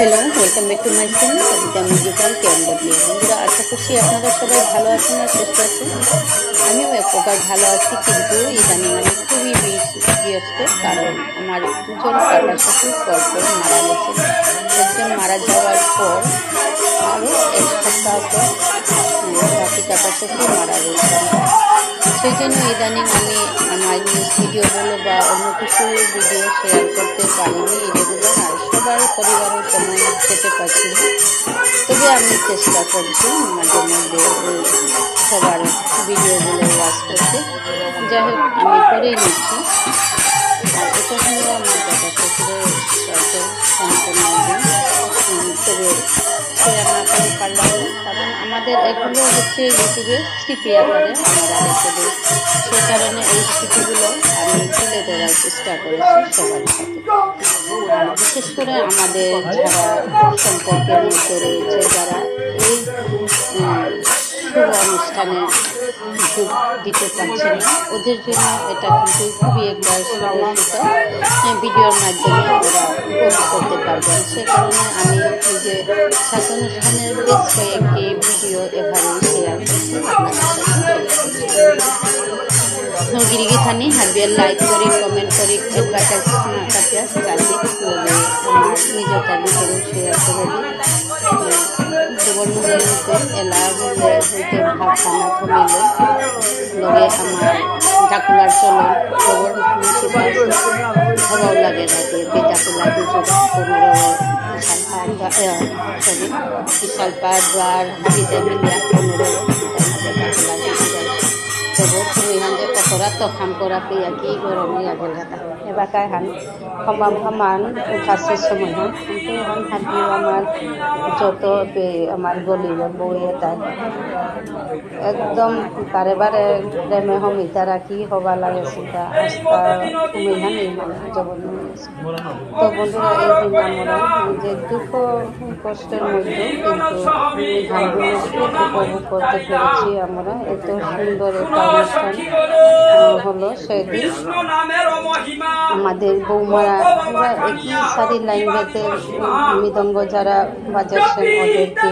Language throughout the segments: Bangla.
Hello welcome back to my channel Kavita musical KMW. बंधुरा आशा करছি আপনারা সবাই ভালো আছেন আর সুস্থ আছেন। আমিও এক প্রকার ভালো আছি, কিন্তু ইদানিং আমি খুবই ব্যস্ত, কারণ আমার দুজন কাকা শ্বশুর পরপর মারা গেছেন। একজন মারা যাওয়ার পর আরও এক সপ্তাহ পর বাকি কাকা শ্বশুর মারা গেছেন। সেই জন্য ইদানিং আমি আমার নিউজ ভিডিও বলো বা অন্য কিছু ভিডিও শেয়ার করতে পারিনি রেগুলার, আর সবার পরিবারের তেমন যেতে পারছি না। তবে আমি চেষ্টা করছি মাঝে মধ্যে সবার ভিডিওগুলো ওয়াচ করতে। যাই হোক, আমি করেই নিচ্ছি। আর এটা হলো আমার দাদা শ্বশুরের সম্পূর্ণ দিন। তবে শেয়ার না করে পারলাম না, কারণ আমাদের এগুলো হচ্ছে ইউটিউবে স্মৃতি আকারে আমরা রেখে দিই। সে কারণে এই স্মৃতিগুলো আমি তুলে ধরার চেষ্টা করেছি সবার সাথে। আর বিশেষ করে আমাদের যারা সম্পর্কের মধ্যে রয়েছে, যারা এই শুভ অনুষ্ঠানে যোগ দিতে পারছে না, ওদের জন্য এটা কিন্তু খুবই একটা সহজতা ভিডিওর মাধ্যমে ওরা উপভোগ করতে পারবেন। সে কারণে আমি যে সাথে অনুষ্ঠানের বেশ কয়েকটি ভিডিও এভাবে শেয়ার করছি আপনাদের সাথে। गिरिगी थानी हाबियार लाइक करी कमेंट करी एडभार्टाइज ना काटिया गाली लगे आमार निजर ताली करू शेयर करे दी जबर मुझे एला हले हइते भात खाना थमिले लगे आमार डाकुलार चलन जबर मिठी पास भालो लागे राते बेटाकुला दुजो 15 विशाल पार द्वार हाबिते मिलिया 15 कतरा तो हम करा पे की गरम लागल जाता एबार हान खमाम खमान उठासे समय हम हाबियो आमार যত আমার গলির বউয়ে তাই একদম বারে বারে প্রেমে হমিতা রাখি হবা লাগে সেটা আস্তা তুমি হানি মানে জবন তো বন্ধুরা এই দিন আমরা যে দুঃখ কষ্টের মধ্যে কিন্তু গানগুলো উপভোগ করতে পেরেছি। আমরা এত সুন্দর একটা অনুষ্ঠান হলো সেদিন। আমাদের বৌমারা একই সারি লাইন বেঁধে মৃদঙ্গ যারা বাজাচ্ছেন ওদেরকে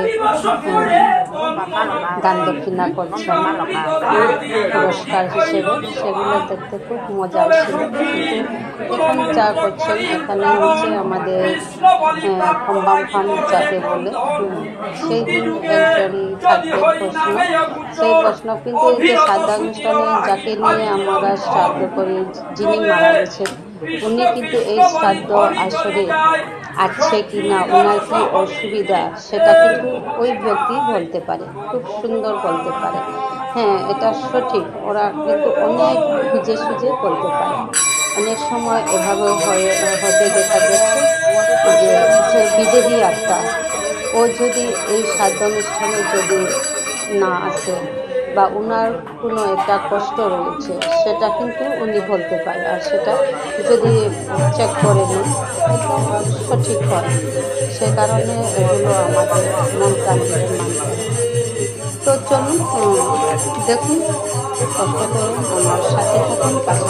গান দক্ষিণা করছেন পুরস্কার হিসেবে, সেগুলো দেখতে খুব মজা ছিল। কিন্তু এখন যা করছেন এখানে হচ্ছে আমাদের খম্বাম খান যাকে বলে, সেই দিন একজন থাকবে প্রশ্ন, সেই প্রশ্ন কিন্তু এই যে শ্রাদ্ধ অনুষ্ঠানে যাকে নিয়ে আমরা শ্রাদ্ধ করি, যিনি মারা গেছেন উনি কিন্তু এই শ্রাদ্ধ আসরে আছে কি না, ওনার কি অসুবিধা সেটা কিন্তু ওই ব্যক্তি বলতে পারে, খুব সুন্দর বলতে পারে। হ্যাঁ, এটা সঠিক, ওরা কিন্তু অনেক খুঁজে সুঝে বলতে পারে। অনেক সময় এভাবে হতে দেখা যাচ্ছে যে বিদেহী আত্মা ও যদি এই শ্রাদ্ধ অনুষ্ঠানে যদি না আসে বা উনার কোনো একটা কষ্ট রয়েছে সেটা কিন্তু উনি বলতে পারে, আর সেটা যদি চেক করে নিন একদম সঠিক হয়। সে কারণে এগুলো আমাদের মন কান্দি মানতে। তো চলুন দেখুন, কষ্ট করুন, আমার সাথে থাকুন, পাশে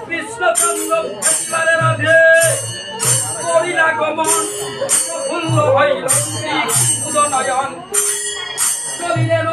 কৃষ্ণচন্দ্র রাধে করিলা গমন প্রফুল্ল হইল উদনয়ন চলিলেন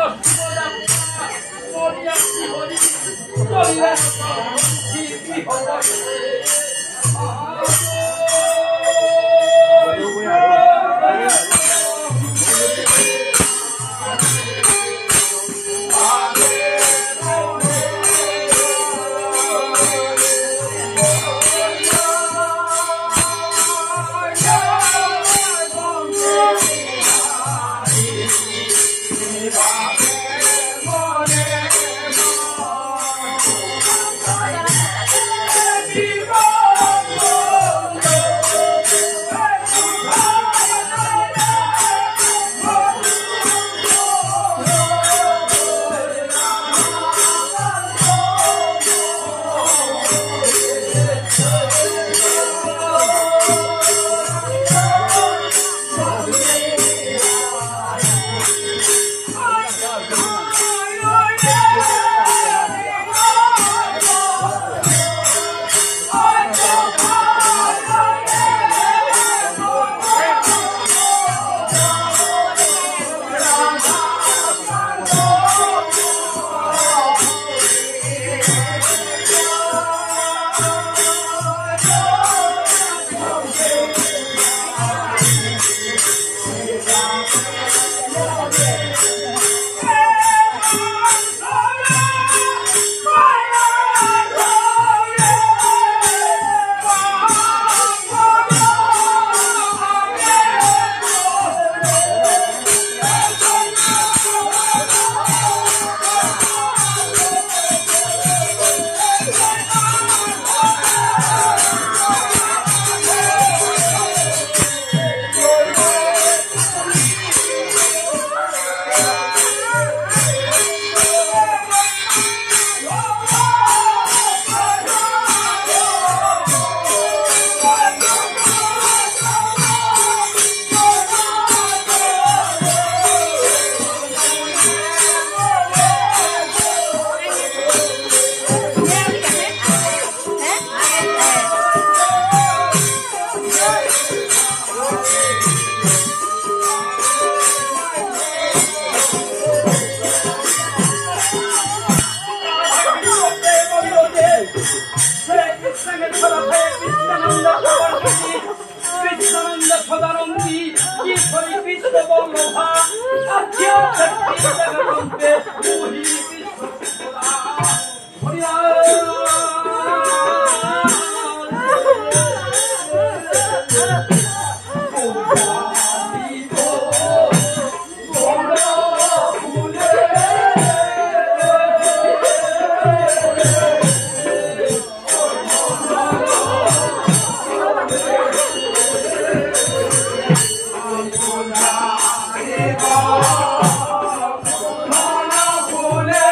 ফুলে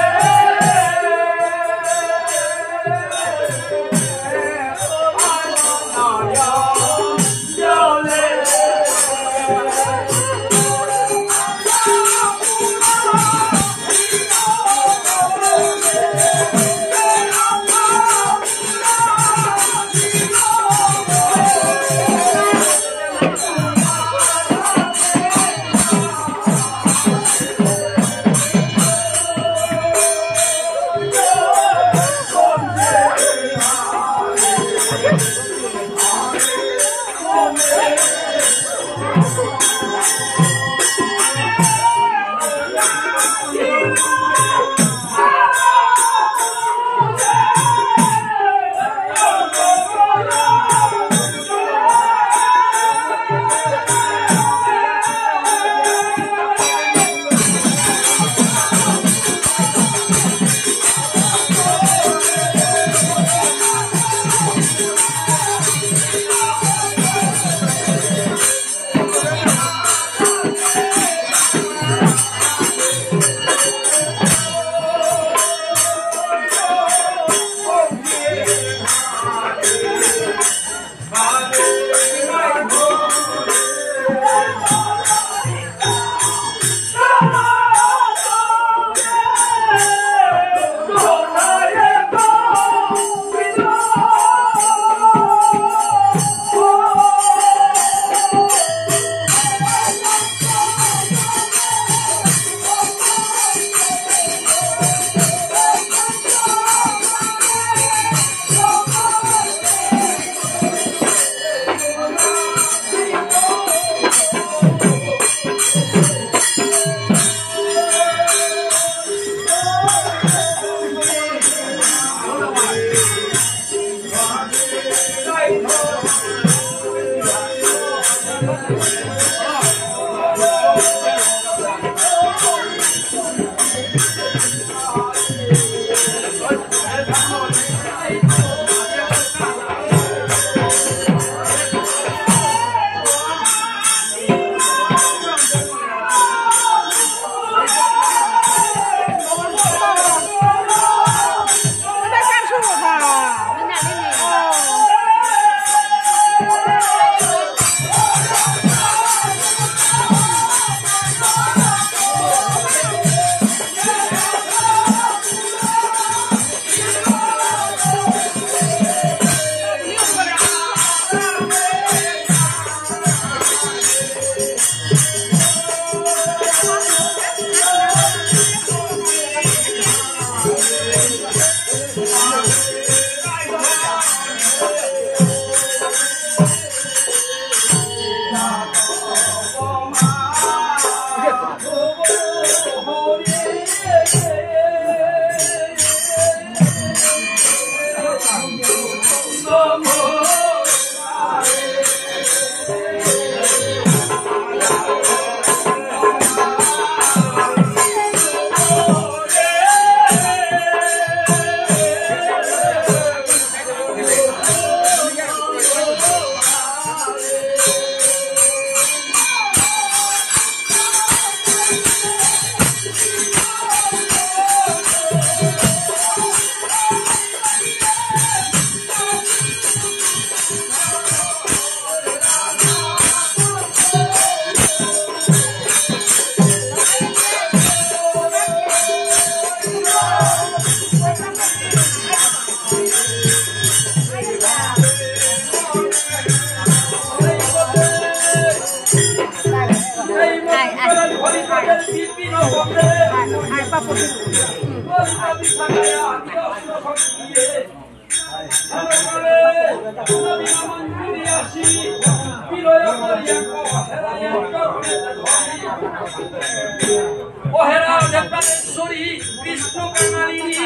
কৃষ্ণ কাঙালিনী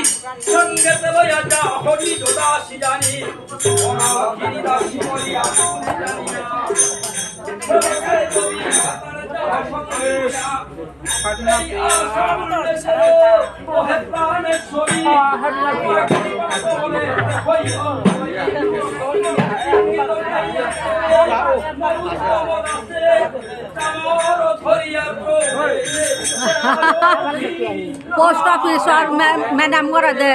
সঙ্গে লইয়া যা হরি দাসী জানি দাসী বলিয়া জানি না पोस्ट ऑफिस और मैडम को दे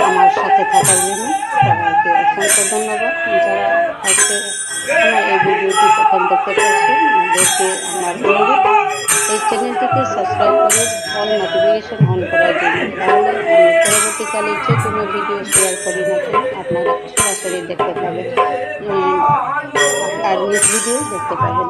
আমার সাথে থাকার জন্য সবাইকে অসংখ্য ধন্যবাদ। যারা আজকে আমার এই ভিডিওটি প্রথম দেখতে পাচ্ছেন দেখে আমার অনুরোধ এই চ্যানেলটিকে সাবস্ক্রাইব করে অল নোটিফিকেশন অন করার জন্য, তাহলে আমি পরবর্তীকালে যে কোনো ভিডিও শেয়ার করি না কেন আপনারা সরাসরি দেখতে পাবেন আর নিউজ ভিডিও দেখতে পাবেন।